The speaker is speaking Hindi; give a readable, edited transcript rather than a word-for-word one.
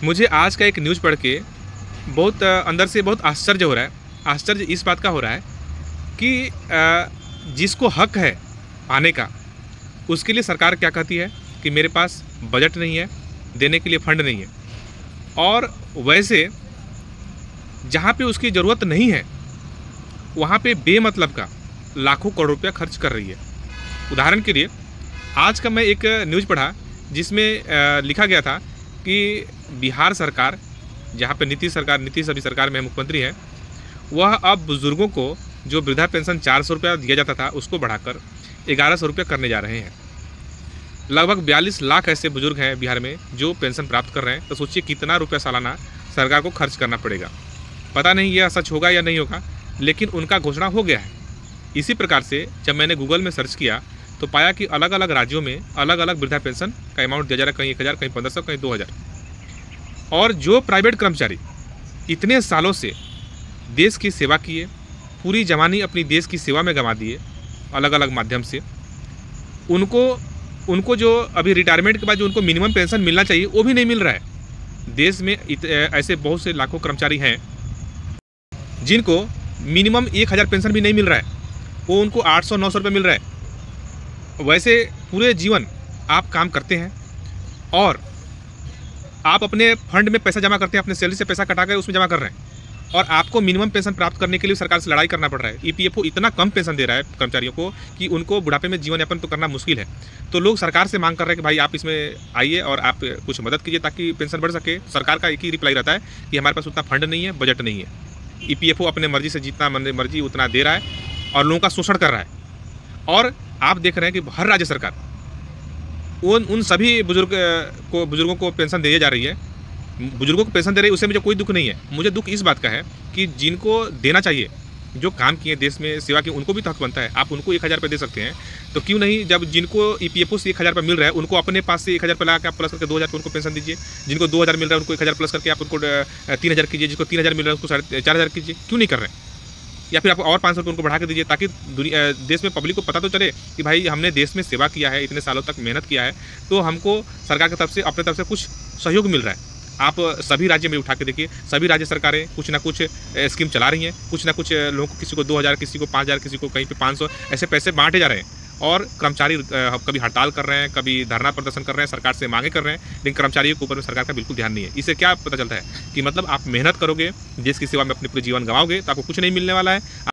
मुझे आज का एक न्यूज़ पढ़ के बहुत अंदर से बहुत आश्चर्य हो रहा है। आश्चर्य इस बात का हो रहा है कि जिसको हक है पाने का, उसके लिए सरकार क्या कहती है कि मेरे पास बजट नहीं है, देने के लिए फंड नहीं है। और वैसे जहाँ पे उसकी ज़रूरत नहीं है, वहाँ पे बेमतलब का लाखों करोड़ रुपया खर्च कर रही है। उदाहरण के लिए आज का मैं एक न्यूज़ पढ़ा जिसमें लिखा गया था कि बिहार सरकार, जहाँ पे नीतीश अभी सरकार में मुख्यमंत्री है, वह अब बुज़ुर्गों को जो वृद्धा पेंशन 400 रुपया दिया जाता था उसको बढ़ाकर 1100 रुपया करने जा रहे हैं। लगभग 42 लाख ऐसे बुजुर्ग हैं बिहार में जो पेंशन प्राप्त कर रहे हैं। तो सोचिए कितना रुपया सालाना सरकार को खर्च करना पड़ेगा। पता नहीं यह सच होगा या नहीं होगा, लेकिन उनका घोषणा हो गया है। इसी प्रकार से जब मैंने गूगल में सर्च किया तो पाया कि अलग अलग राज्यों में अलग अलग वृद्धा पेंशन का अमाउंट दिया जा रहा है, कहीं 1000, कहीं 1500, कहीं 2000। और जो प्राइवेट कर्मचारी इतने सालों से देश की सेवा किए, पूरी जवानी अपनी देश की सेवा में गंवा दिए अलग अलग माध्यम से, उनको जो अभी रिटायरमेंट के बाद जो उनको मिनिमम पेंशन मिलना चाहिए वो भी नहीं मिल रहा है। देश में ऐसे बहुत से लाखों कर्मचारी हैं जिनको मिनिमम 1000 पेंशन भी नहीं मिल रहा है, वो उनको 800-900 रुपये मिल रहा है। वैसे पूरे जीवन आप काम करते हैं और आप अपने फंड में पैसा जमा करते हैं, अपने सैलरी से पैसा कटा कर उसमें जमा कर रहे हैं, और आपको मिनिमम पेंशन प्राप्त करने के लिए सरकार से लड़ाई करना पड़ रहा है। ईपीएफओ इतना कम पेंशन दे रहा है कर्मचारियों को कि उनको बुढ़ापे में जीवन यापन तो करना मुश्किल है। तो लोग सरकार से मांग कर रहे हैं कि भाई आप इसमें आइए और आप कुछ मदद कीजिए ताकि पेंशन बढ़ सके। सरकार का एक ही रिप्लाई रहता है कि हमारे पास उतना फंड नहीं है, बजट नहीं है। ईपीएफओ अपने मर्जी से जितना मर्जी उतना दे रहा है और लोगों का शोषण कर रहा है। और आप देख रहे हैं कि हर राज्य सरकार उन सभी बुजुर्गों को पेंशन दे जा रही है। बुजुर्गों को पेंशन दे रही है, उससे मुझे कोई दुख नहीं है। मुझे दुख इस बात का है कि जिनको देना चाहिए, जो काम किए देश में सेवा की, उनको भी तो हक बनता है। आप उनको 1000 रुपये दे सकते हैं, तो क्यों नहीं जब जिनको ईपीएफओ से 1000 रुपये मिल रहा है उनको अपने पास से 1000 रुपये लगा के आप प्लस करके 2000 रुपये उनको पेंशन दीजिए। जिनको 2000 मिल रहा है उनको 1000 प्लस करके आप उनको 3000 कीजिए। जिसको 3000 मिल रहा है उसको 4500 कीजिए। क्यों नहीं कर रहे हैं? या फिर आप और 500 रुपये उनको बढ़ा के दीजिए ताकि देश में पब्लिक को पता तो चले कि भाई हमने देश में सेवा किया है, इतने सालों तक मेहनत किया है, तो हमको सरकार की तरफ से अपने तरफ से कुछ सहयोग मिल रहा है। आप सभी राज्य में उठा के देखिए, सभी राज्य सरकारें कुछ ना कुछ स्कीम चला रही हैं। कुछ ना कुछ लोगों को, किसी को 2000, किसी को 5000, किसी को कहीं पे 500, ऐसे पैसे बांटे जा रहे हैं। और कर्मचारी कभी हड़ताल कर रहे हैं, कभी धरना प्रदर्शन कर रहे हैं, सरकार से मांगे कर रहे हैं, लेकिन कर्मचारियों के ऊपर में सरकार का बिल्कुल ध्यान नहीं है। इससे क्या पता चलता है कि मतलब आप मेहनत करोगे, देश की सेवा में अपने पूरे जीवन गंवाओगे तो आपको कुछ नहीं मिलने वाला है।